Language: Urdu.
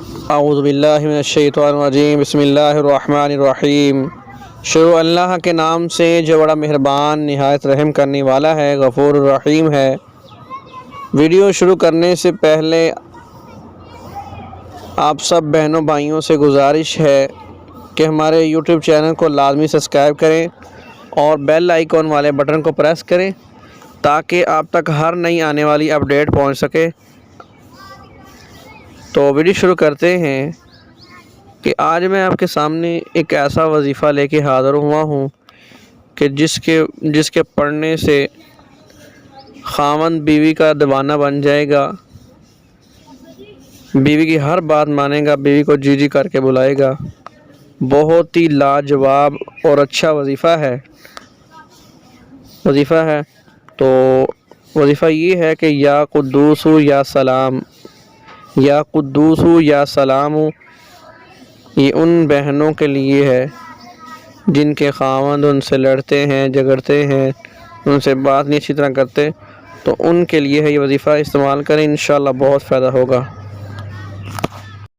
اعوذ باللہ من الشیطان الرجیم، بسم اللہ الرحمن الرحیم۔ شروع اللہ کے نام سے جو بڑا مہربان نہایت رحم کرنے والا ہے، غفور الرحیم ہے۔ ویڈیو شروع کرنے سے پہلے آپ سب بہنوں بھائیوں سے گزارش ہے کہ ہمارے یوٹیوب چینل کو لازمی سبسکرائب کریں اور بیل آئیکن والے بٹن کو پریس کریں تاکہ آپ تک ہر نئی آنے والی اپڈیٹ پہنچ سکے۔ تو ویڈیو شروع کرتے ہیں کہ آج میں آپ کے سامنے ایک ایسا وظیفہ لے کے حاضر ہوا ہوں کہ جس کے پڑھنے سے خاوند بیوی کا دیوانہ بن جائے گا، بیوی کی ہر بات مانے گا، بیوی کو جی جی کر کے بلائے گا۔ بہت ہی لاجواب اور اچھا وظیفہ ہے۔ تو وظیفہ یہ ہے کہ یا قدوس یا سلام، یا قدوس یا سلام، یہ ان بہنوں کے لیے ہے جن کے خاوند ان سے لڑتے ہیں، جھگڑتے ہیں، ان سے بات نہیں اچھی طرح کرتے، تو ان کے لیے ہے یہ وظیفہ۔ استعمال کریں، انشاءاللہ بہت فائدہ ہوگا۔